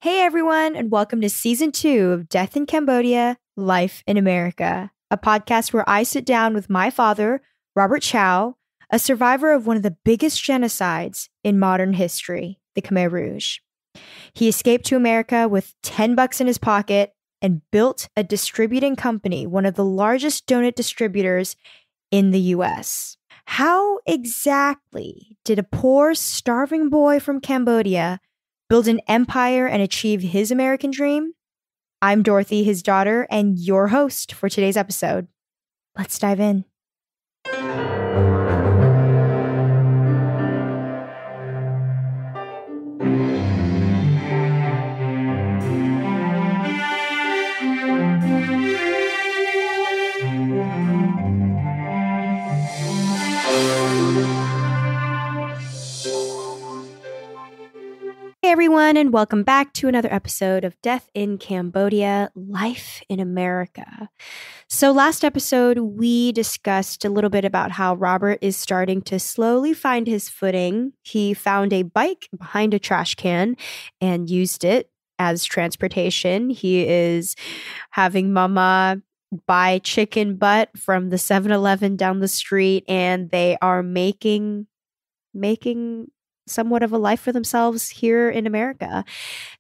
Hey everyone, and welcome to season 2 of Death in Cambodia, Life in America, a podcast where I sit down with my father, Robert Chow, a survivor of one of the biggest genocides in modern history, the Khmer Rouge. He escaped to America with $10 in his pocket and built a distributing company, one of the largest donut distributors in the US. How exactly did a poor, starving boy from Cambodia build an empire and achieve his American dream? I'm Dorothy, his daughter, and your host for today's episode. Let's dive in. Hey everyone, and welcome back to another episode of Death in Cambodia, Life in America. So last episode, we discussed a little bit about how Robert is starting to slowly find his footing. He found a bike behind a trash can and used it as transportation. He is having Mama buy chicken butt from the 7-Eleven down the street, and they are making somewhat of a life for themselves here in America.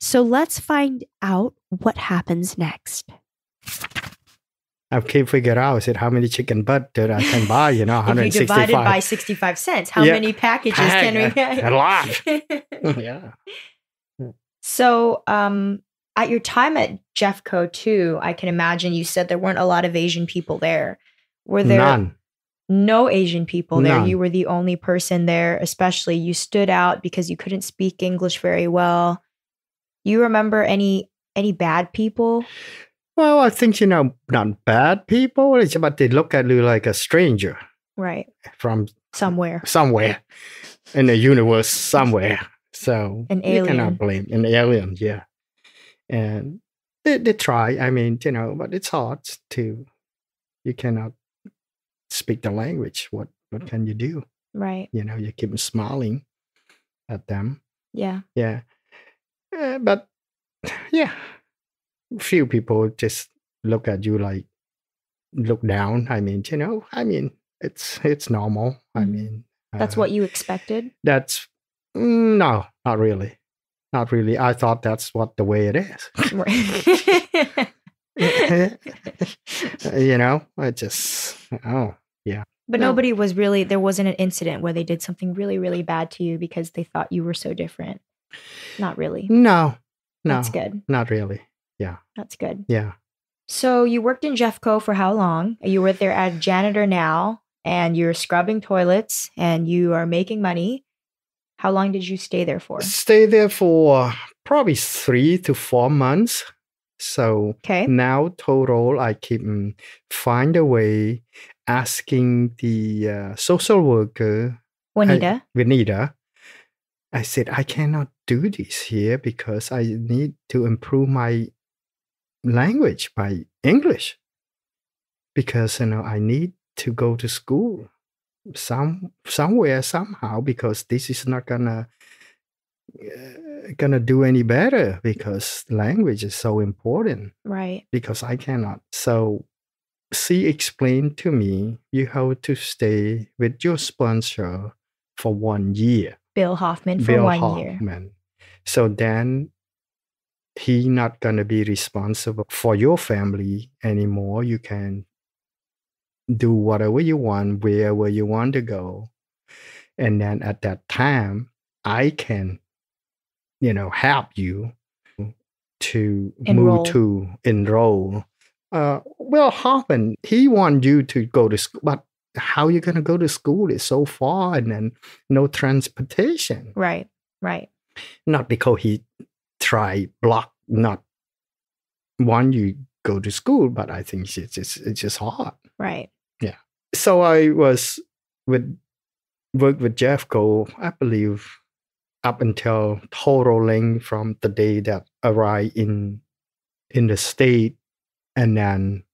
So let's find out what happens next. I can't figure out how many chicken butt that I can buy, 165. If you divide it by 65 cents, how many packages can we get? A lot. Yeah. So at your time at Jeffco too, I can imagine you said there weren't a lot of Asian people there. Were there None. No Asian people there? None. You were the only person there, especially you stood out because you couldn't speak English very well. You remember any bad people? Well, I think, not bad people, but they look at you like a stranger. Right. From somewhere in the universe somewhere. So an alien. You cannot blame an alien, yeah. And they try, but it's hard to, you cannot speak the language. What can you do? Right. You keep smiling at them. Yeah. Yeah. But yeah, few people just look at you like, look down. It's normal. That's what you expected? That's, no, not really. Not really. I thought that's the way it is. I just, yeah. But nobody was really, there wasn't an incident where they did something really, really bad to you because they thought you were so different. Not really. No. That's good. Not really. Yeah. That's good. Yeah. So you worked in Jeffco for how long? You were there as janitor now, and you're scrubbing toilets, and you are making money. How long did you stay there for? Stay there for probably 3 to 4 months. So now total, I keep find a way asking the social worker, Vanita. I said, I cannot do this here because I need to improve my language, my English. Because, I need to go to school somewhere, somehow, because this is not gonna do any better because language is so important. Right. Because I cannot. So she explained to me, you have to stay with your sponsor for 1 year. Bill Hoffman for 1 year. So then he not gonna be responsible for your family anymore. You can do whatever you want, wherever you want to go. And then at that time, I can, help you to move to enroll. Well, Hoffman, he wants you to go to school, but how you going to go to school is so far and then no transportation. Right. Not because he not want you go to school, but I think it's just hard. Right. Yeah. So I worked with Jeffco, I believe, up until total length from the day that arrived in the state, and then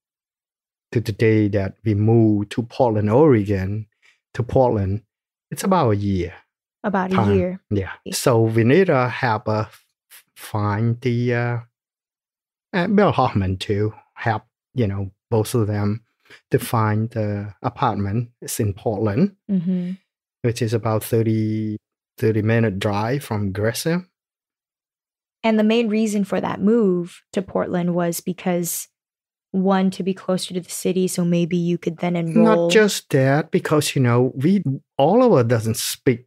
to the day that we moved to Portland, Oregon, it's about a year. About a year. Yeah. So Vinita have a find the Bill Hoffman to help, both of them to find the apartment. It's in Portland, which is about 30-minute drive from Gresham. And the main reason for that move to Portland was because, one, to be closer to the city, so maybe you could then enroll. Not just that, because, all of us doesn't speak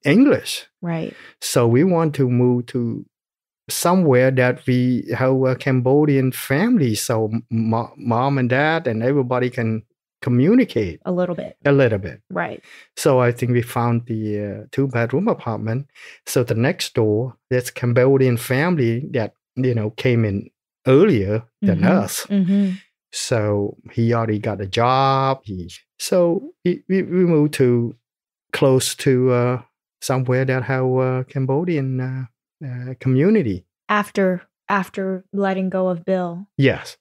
English. Right. So we want to move to somewhere that we have a Cambodian family, so mom and dad and everybody can communicate a little bit. Right. So I think we found the 2-bedroom apartment. So the next door, there's a Cambodian family that came in earlier than us. So he already got a job. So we moved to close to somewhere that have a Cambodian community. After letting go of Bill. Yes.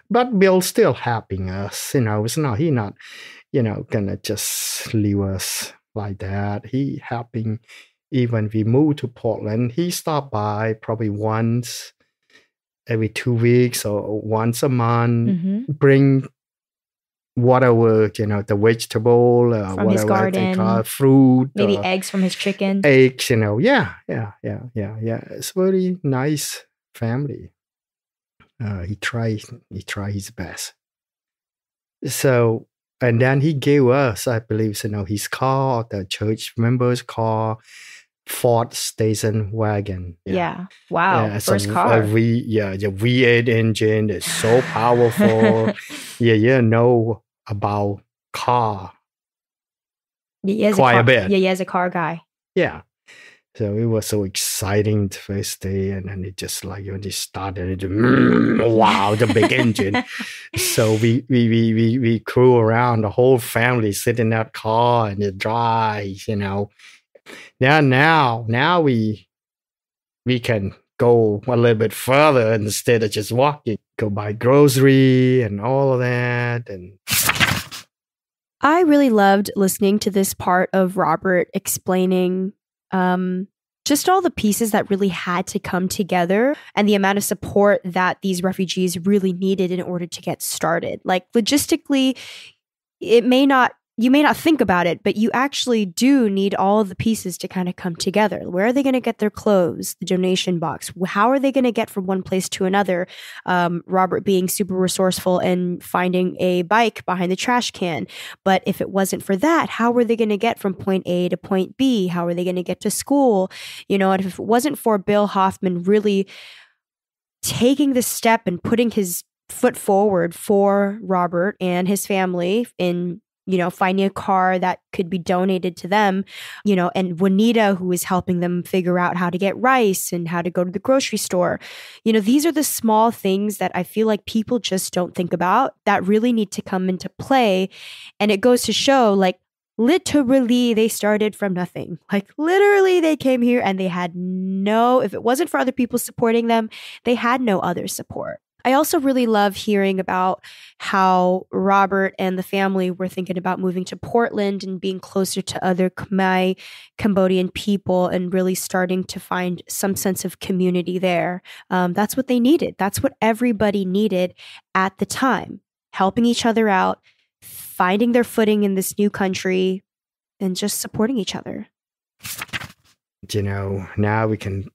But Bill's still helping us. It's not, he not, gonna just leave us like that. He helping, even we moved to Portland, he stopped by probably once every 2 weeks or once a month, bring whatever, the vegetable, from whatever his garden, fruit, maybe eggs from his chicken. Eggs, yeah. It's very nice family. He tried his best. So, and then he gave us, I believe, his car, the church members' car, Ford station wagon. Yeah. Wow. Yeah, first car. The V8 engine is so powerful. Know about car quite a bit. Yeah, he has a car guy. Yeah. So it was so exciting the first day, and then it just like when it started, wow, the big engine. So we crew around, the whole family sit in that car and it drives, Now we can go a little bit further instead of just walking. Go buy grocery and all of that. And I really loved listening to this part of Robert explaining just all the pieces that really had to come together and the amount of support that these refugees really needed in order to get started. Like logistically, you may not think about it, but you actually do need all of the pieces to kind of come together. Where are they going to get their clothes, the donation box? How are they going to get from one place to another? Robert being super resourceful and finding a bike behind the trash can. But if it wasn't for that, how were they going to get from point A to point B? How are they going to get to school? And if it wasn't for Bill Hoffman really taking the step and putting his foot forward for Robert and his family in finding a car that could be donated to them, and Juanita, who is helping them figure out how to get rice and how to go to the grocery store. These are the small things that I feel like people just don't think about that really need to come into play. And it goes to show, like, literally, they started from nothing. Like, literally, they came here and they had if it wasn't for other people supporting them, they had no other support. I also really love hearing about how Robert and the family were thinking about moving to Portland and being closer to other Khmer Cambodian people and really starting to find some sense of community there. That's what they needed. That's what everybody needed at the time. Helping each other out, finding their footing in this new country, and just supporting each other. Now we can...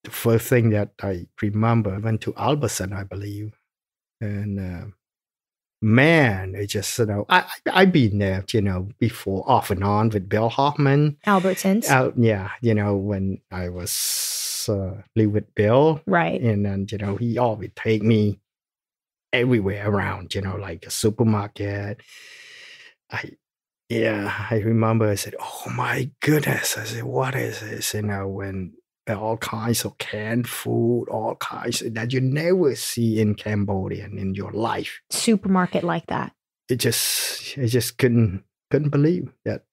The first thing that I remember, I went to Albertson, I believe. And man, it just, I've been there, before, off and on with Bill Hoffman. Albertsons? When I was live with Bill. Right. And then, he always take me everywhere around, like a supermarket. I remember I said, oh my goodness. I said, what is this? When all kinds of canned food, all kinds that you never see in Cambodia in your life. Supermarket like that. I just couldn't believe that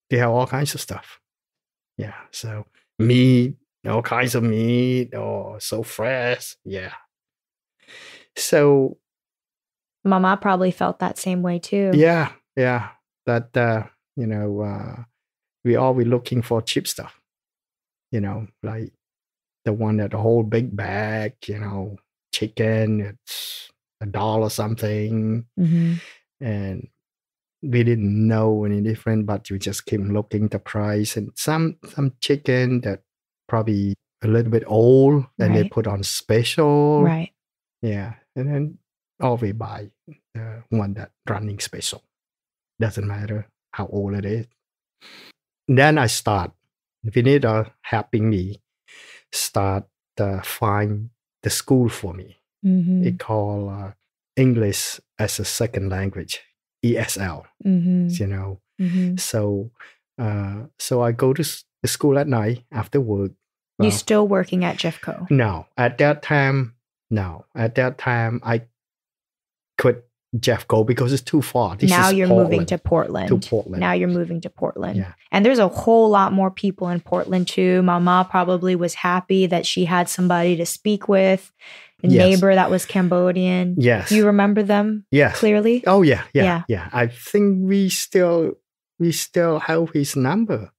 they have all kinds of stuff. Yeah. So meat, all kinds of meat, so fresh. Yeah. So Mama probably felt that same way too. Yeah. That we always looking for cheap stuff. like the one that the whole big bag, chicken, it's $1 something. Mm-hmm. And we didn't know any different, but we just keep looking the price. And some chicken that probably a little bit old, and they put on special. Right. Yeah. And then all we buy the one that running special. Doesn't matter how old it is. Then I start. Vinita helping me start find the school for me. Mm-hmm. It called English as a Second Language, ESL. Mm-hmm. Mm-hmm. So I go to the school at night after work. You still working at Jeffco? No, at that time, I quit Jeffco because it's too far. Now you're moving to Portland. Now you're moving to Portland. Yeah. And there's a whole lot more people in Portland too. Mama probably was happy that she had somebody to speak with. A neighbor that was Cambodian. Yes. Do you remember them? Yes. Clearly? Oh yeah. I think we still have his number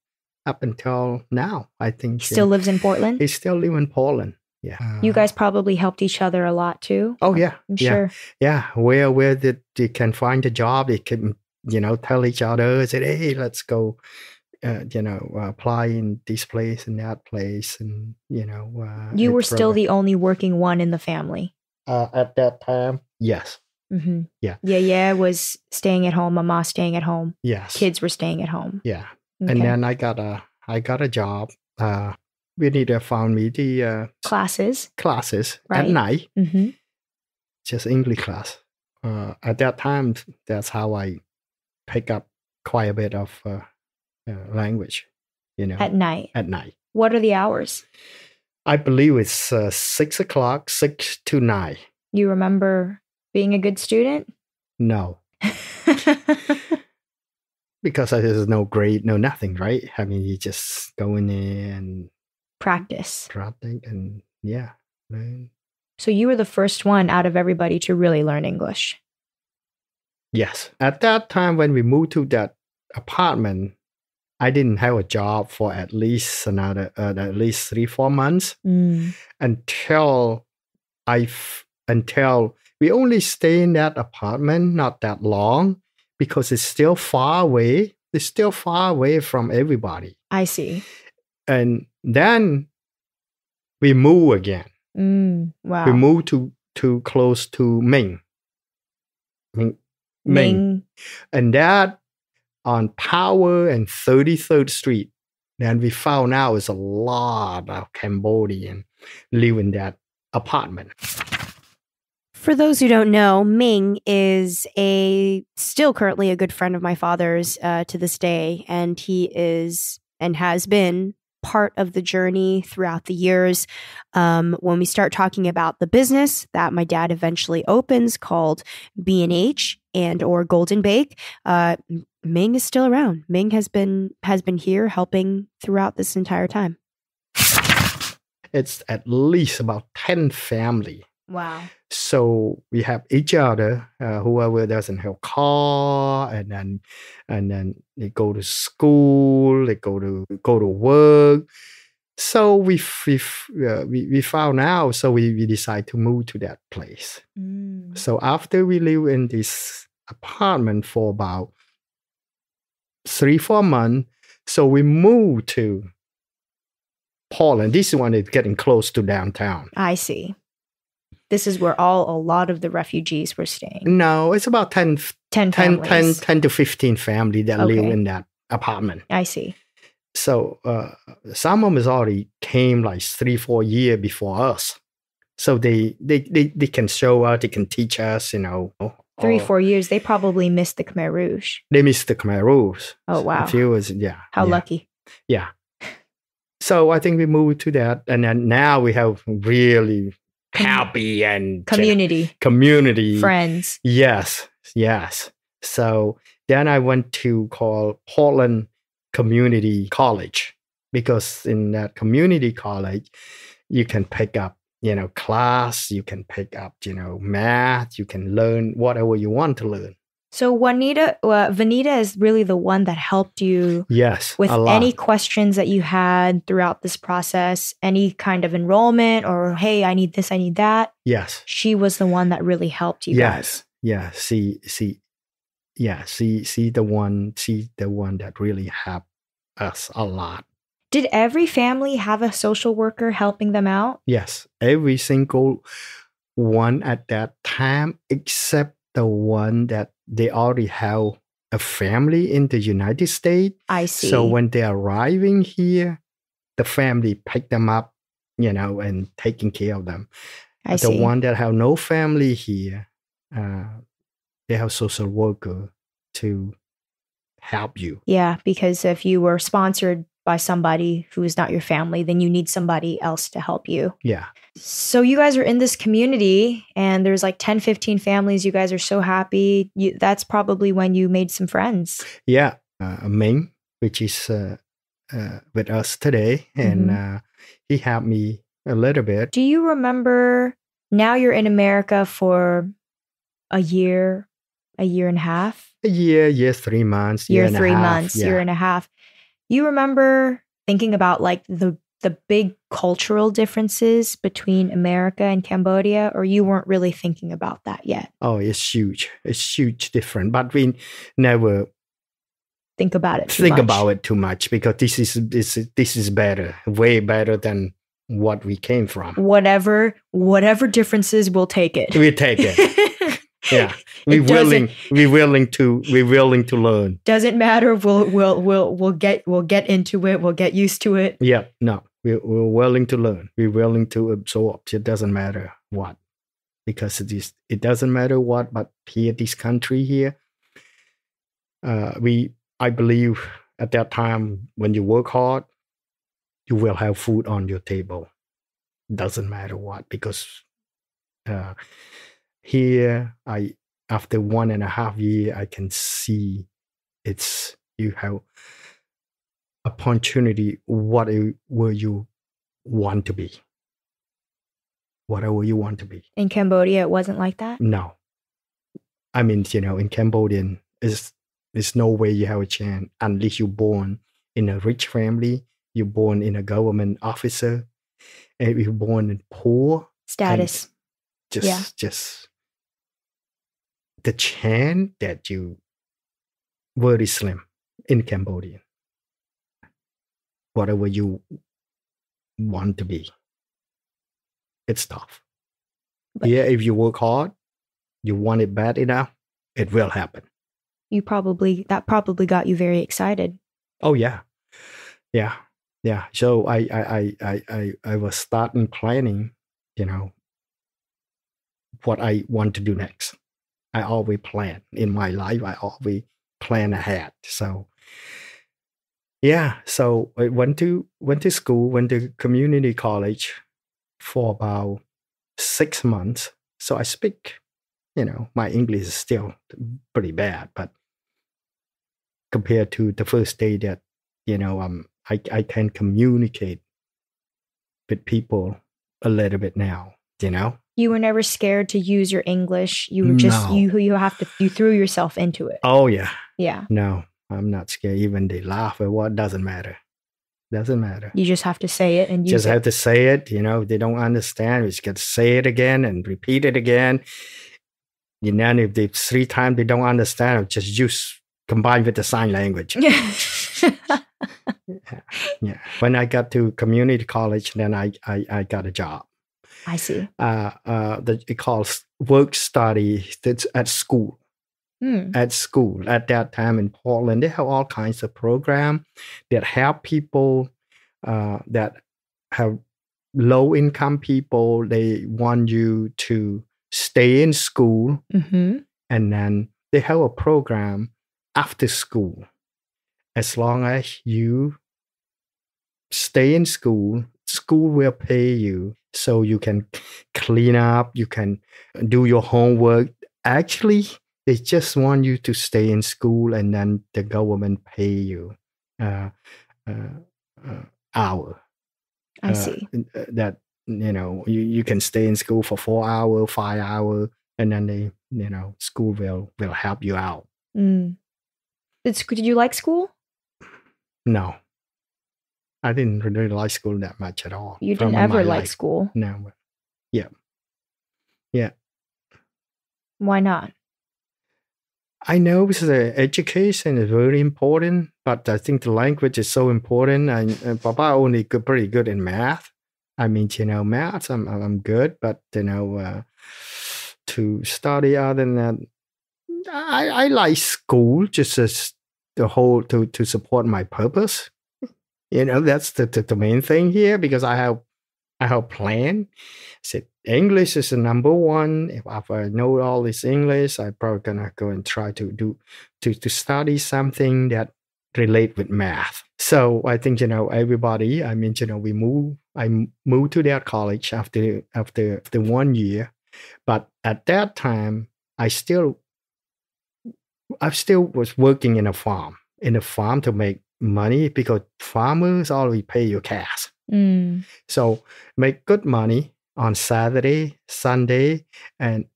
up until now. I think he still lives in Portland? He still lives in Portland. Yeah. You guys probably helped each other a lot too. Oh yeah. I'm sure. Yeah. Where they can find a job, they can, tell each other, say, hey, let's go, apply in this place and that place. And, you were still the only working one in the family. At that time. Yes. Mm-hmm. Yeah. Yeah. Was staying at home. Mama staying at home. Yes. Kids were staying at home. Yeah. Okay. And then I got a job. Vinita found me the classes right. at night. Mm-hmm. Just English class. At that time, that's how I pick up quite a bit of language. At night. At night. What are the hours? I believe it's 6 o'clock, 6 to 9. You remember being a good student? No. Because there's no grade, no nothing, right? I mean, you just go in there and practice and learn. So you were the first one out of everybody to really learn English. Yes. At that time when we moved to that apartment, I didn't have a job for at least 3-4 months until we only stay in that apartment not that long because it's still far away. It's still far away from everybody. I see. And then we move again. Wow. We moved to close to Ming. And that on Power and 33rd Street. Then we found out it's a lot of Cambodian live in that apartment. For those who don't know, Ming is still currently a good friend of my father's to this day. And he is and has been part of the journey throughout the years. When we start talking about the business that my dad eventually opens called B&H or Golden Bake, Ming is still around. Ming has been here helping throughout this entire time. It's at least about 10 family. Wow. So we have each other, whoever doesn't have car, and then they go to school, they go to work. So we found out, so we decided to move to that place. So after we live in this apartment for about 3-4 months, so we moved to Portland. This one is getting close to downtown. I see. This is where a lot of the refugees were staying. No, it's about 10 to 15 families that live in that apartment. I see. So some of them already came like 3-4 years before us. So they can show us, they can teach us, 3-4 years, they probably missed the Khmer Rouge. They missed the Khmer Rouge. Oh, wow. How lucky. Yeah. So I think we moved to that. And then now we have really happy and community friends. Yes. So then I went to call Portland Community College, because in that community college you can pick up class, you can pick up math, you can learn whatever you want to learn. So Vanita is really the one that helped you with any questions that you had throughout this process, any kind of enrollment or, hey, I need this, I need that. Yes. She was the one that really helped you guys. Yeah. She the one that really helped us a lot. Did every family have a social worker helping them out? Yes. Every single one at that time, except the one that they already have a family in the United States. I see. So when they're arriving here, the family pick them up, and taking care of them. I see. The one that have no family here, they have social worker to help you. Yeah, because if you were sponsored by somebody who is not your family, then you need somebody else to help you. Yeah. So you guys are in this community and there's like 10, 15 families. You guys are so happy. That's probably when you made some friends. Yeah. Ming, which is with us today. And he helped me a little bit. Do you remember, now you're in America for a year and a half? A year, 3 months. Year and 3 months, year and a half. You remember thinking about like the big cultural differences between America and Cambodia, or you weren't really thinking about that yet? Oh, it's huge. It's huge different, but we never think about it too much because this is better, way better than what we came from. Whatever differences, we'll take it. We take it. Yeah, we're willing to learn. Doesn't matter. We'll get into it. We'll get used to it. Yeah, no, we're willing to learn. We're willing to absorb. It doesn't matter what, because it doesn't matter what. But here, this country here, I believe at that time when you work hard, you will have food on your table. Doesn't matter what, because here, after 1.5 years, I can see you have opportunity. Whatever you want to be. Whatever you want to be. In Cambodia, it wasn't like that? No. I mean, in Cambodian, there's no way you have a chance unless you're born in a rich family, you're born in a government officer, and if you're born in poor status. Just the chance that you very slim in Cambodia. Whatever you want to be, it's tough. Yeah, if you work hard, you want it bad enough, it will happen. That probably got you very excited. Oh yeah. So I was starting planning, what I want to do next. I always plan in my life. I always plan ahead. So yeah, so I went to school, went to community college for about 6 months. So I speak, my English is still pretty bad, but compared to the first day that, I can communicate with people a little bit now, You were never scared to use your English. You were just, you threw yourself into it. Oh yeah. Yeah. No, I'm not scared. Even they laugh or what, doesn't matter. Doesn't matter. You just have to say it and use it. Have to say it. They don't understand. You just got to say it again and repeat it again. If they 3 times they don't understand, just use combined with the sign language. Yeah. When I got to community college, then I got a job. I see. It calls work study. That's at school. At school at that time in Portland, they have all kinds of programs that help people that have low income people. They want you to stay in school, and then they have a program after school. As long as you stay in school, school will pay you so you can clean up, you can do your homework. Actually, they just want you to stay in school, and then the government pay you hour. I see. That you can stay in school for 4 hours, 5 hours, and then they, school will help you out. Did you like school? No, I didn't really like school that much at all. You didn't ever like school? No. Yeah. Why not? I know the education is very important, but I think the language is so important. And Papa only pretty good in math. I mean, math, I'm good, but to study other than that, I like school just as the whole to support my purpose. That's the main thing here, because I have plan. Said English is the number one. If I know all this English, I'm probably gonna go and try to study something that relate with math. So I think everybody. I mean, I moved to that college after 1 year, but at that time I still was working in a farm to make money, because farmers always pay you cash. So make good money on Saturday, Sunday, and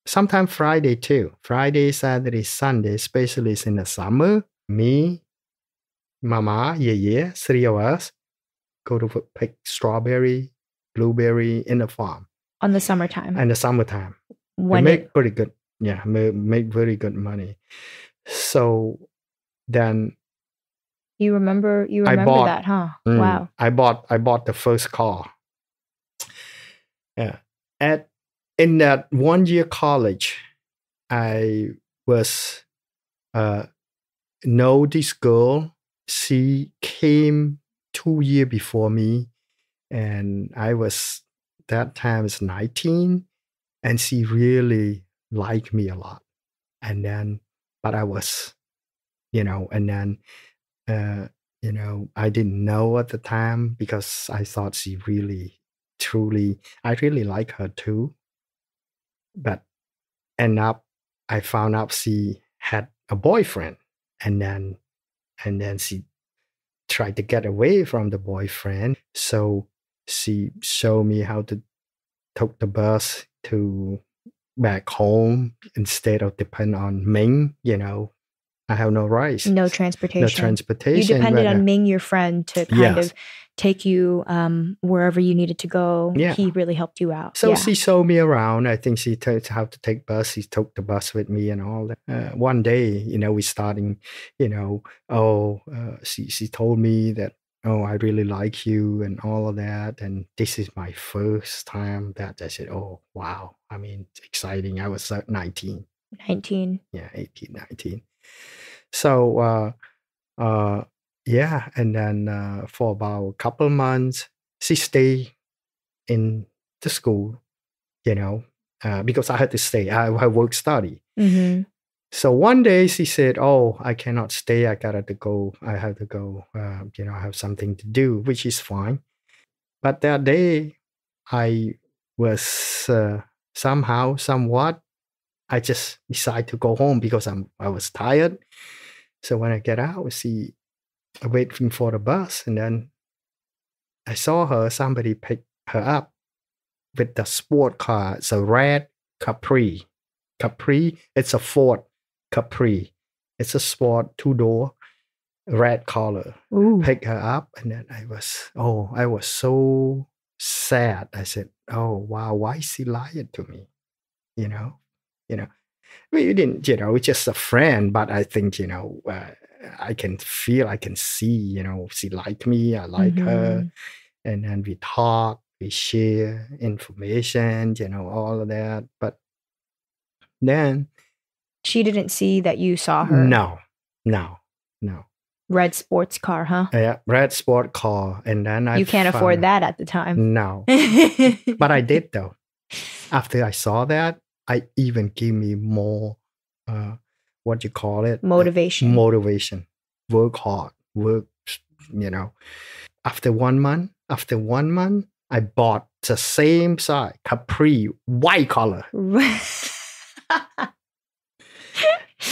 sometimes Friday too. Friday, Saturday, Sunday, especially in the summer. Me, Mama, yeah, 3 of us go to pick strawberry, blueberry in the farm. On the summertime. And the summertime. When make pretty good, make very good money. So then you remember that, huh? Wow. I bought the first car. Yeah. In that 1 year college, I was know this girl. She came 2 years before me, and I was that time is 19, and she really liked me a lot. And then, but I was, and then, I didn't know at the time, because I thought she really, truly, I really like her too. But I found out she had a boyfriend, and then she tried to get away from the boyfriend. So she showed me how to take the bus to back home instead of depend on Ming. I have no rights. No transportation. You depended on Ming, your friend, to kind of take you wherever you needed to go. Yeah. He really helped you out. So she showed me around. I think she told how to take bus. She took the bus with me and all that. One day, we starting, she told me that, I really like you and all of that. And this is my first time that I said, oh, wow. I mean, it's exciting. I was 19. 19. Yeah, 18, 19. So, and then for about a couple of months, she stayed in the school, because I had to stay. I work study. Mm-hmm. So one day she said, oh, I cannot stay. I have to go. I have something to do, which is fine. But that day I was somewhat, I just decided to go home because I was tired. So when I get out, I waiting for the bus, and then I saw somebody pick her up with the sport car. It's a red Capri. It's a Ford Capri. It's a sport 2-door, red color. Ooh. Pick her up, and then I was so sad. I said, oh, wow, why is she lying to me? We didn't, it's just a friend, but I think, I can feel, I can see, she liked me, I like her. And then we talk, we share information, all of that. But then she didn't see that you saw her. No. Red sports car, huh? Yeah, red sport car. And then you can't afford that at the time. No. But I did though. After I saw that, I even give me more, what you call it? Motivation. Work hard. After 1 month, I bought the same size Capri, white color.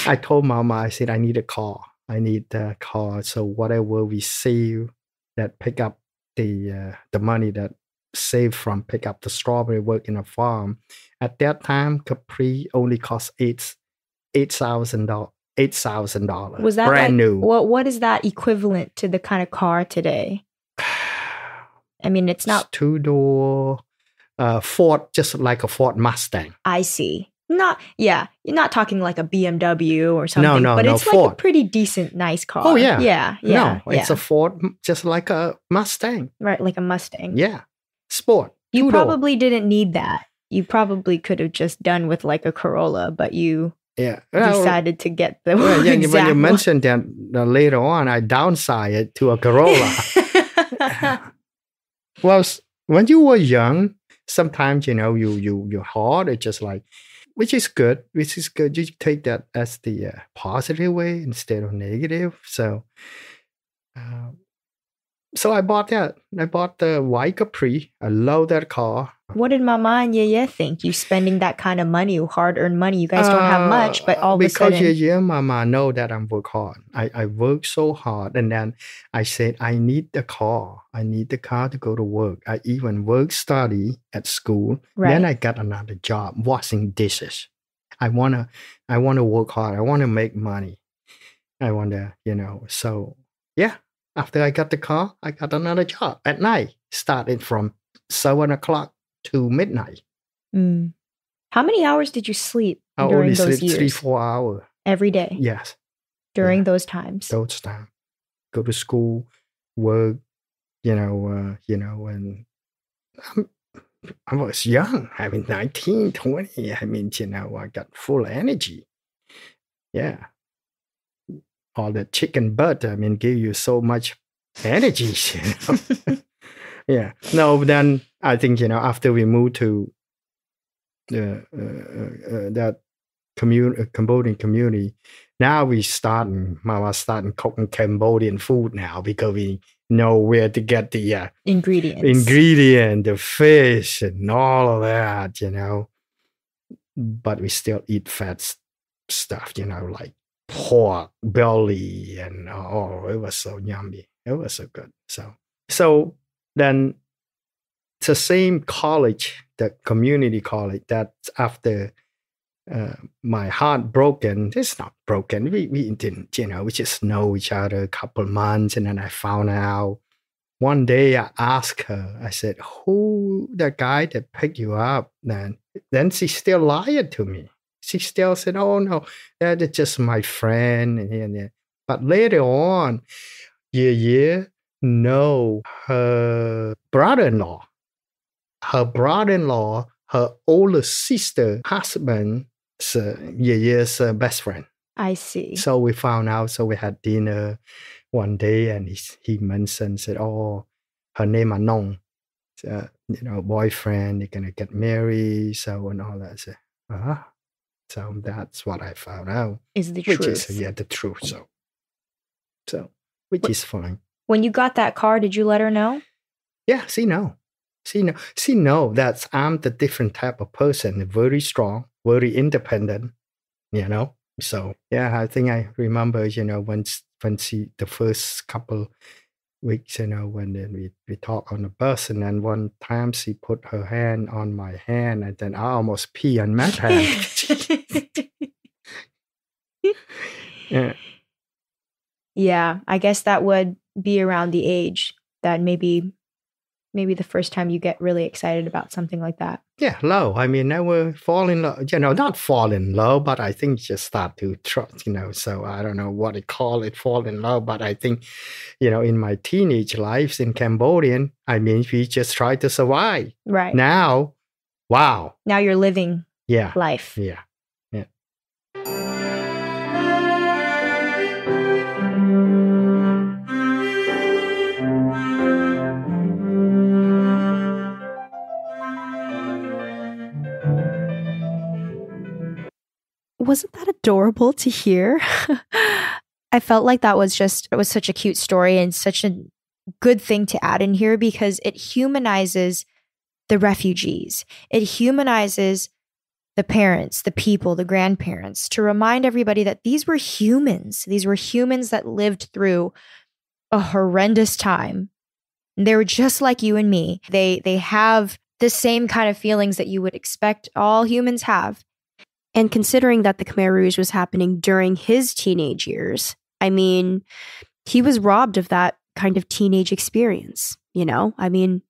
I told Mama, I said, I need a car. So whatever we save that pick up the money that save from pick up the strawberry, work in a farm. At that time, Capri only cost $8,000. $8,000. Was that brand new? What is that equivalent to the kind of car today? I mean, it's not 2-door Ford, just like a Ford Mustang. I see. You're not talking like a BMW or something. No, but no, it's Ford. like a pretty decent, nice car. Oh, yeah. Yeah. No, it's a Ford, just like a Mustang. Right, like a Mustang. Yeah. Sport. You 2-door. probably didn't need that. You probably could have just done with like a Corolla, but you decided to get the exact when you mentioned that later on, I downsized to a Corolla. Well, when you were young, sometimes, your heart is just like, which is good. You take that as the positive way instead of negative. So I bought that. I bought the white Capri. I love that car. What did Mama and Yeye think? You spending that kind of money, hard-earned money. You guys don't have much, but all of a sudden... Because Yeye and Mama know that I work hard. I work so hard. And then I said, I need the car. I need the car to go to work. I even study at school. Right. Then I got another job, washing dishes. I wanna work hard. I want to make money. I want to, so yeah. After I got the car, I got another job at night. Started from 7 o'clock to midnight. Mm. How many hours did you sleep during those years? I only sleep 3-4 hours. Every day? Yes. During those times? Those times. Go to school, work, and I was young. 19, 20. I got full energy. Yeah. All the chicken butt, give you so much energy, Yeah. No, then I think, after we moved to that Cambodian community, now Mama starting cooking Cambodian food now because we know where to get the ingredients, the fish and all of that, But we still eat fat stuff, like pork belly and it was so yummy. It was so good. So then the same college, the community college, that's after my heart broken. It's not broken. We didn't, we just know each other a couple months, and then I found out one day I asked her, I said, who the guy that picked you up? Then she still lied to me. She still said, oh, no, that's just my friend. But later on, know her brother-in-law. Her brother-in-law, her older sister, husband, Ye's best friend. I see. So we found out. So we had dinner one day, and he mentioned, said, oh, her name Anong. Boyfriend, they're going to get married, so and all that. I said, So that's what I found out. Is the truth. Which is, the truth. So which is fine. When you got that car, did you let her know? Yeah, she know that I'm the different type of person, very strong, very independent, So, yeah, I think I remember, when she, the first couple weeks, when we talked on the bus, and then one time she put her hand on my hand, and then I almost pee on my pants. Yeah. Yeah, I guess that would be around the age that maybe the first time you get really excited about something like that. Yeah, love. Never fall in love. Not fall in love, but I think just start to trust, So I don't know what they call it, fall in love. But I think, in my teenage lives in Cambodian, we just try to survive. Right. Now, wow. Now you're living life. Yeah. Wasn't that adorable to hear? I felt like it was such a cute story and such a good thing to add in here because it humanizes the refugees. It humanizes the parents, the people, the grandparents, to remind everybody that these were humans. These were humans that lived through a horrendous time They were just like you and me. They have the same kind of feelings that you would expect all humans have. And considering that the Khmer Rouge was happening during his teenage years, I mean, he was robbed of that kind of teenage experience, you know? I mean,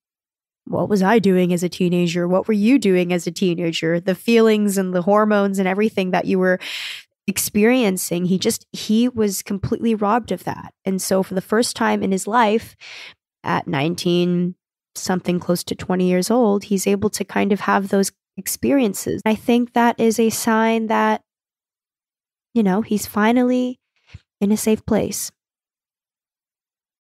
what was I doing as a teenager? What were you doing as a teenager? The feelings and the hormones and everything that you were experiencing, he was completely robbed of that. And so for the first time in his life, at 19, something close to 20 years old, he's able to kind of have those experiences. I think that is a sign that, you know, he's finally in a safe place.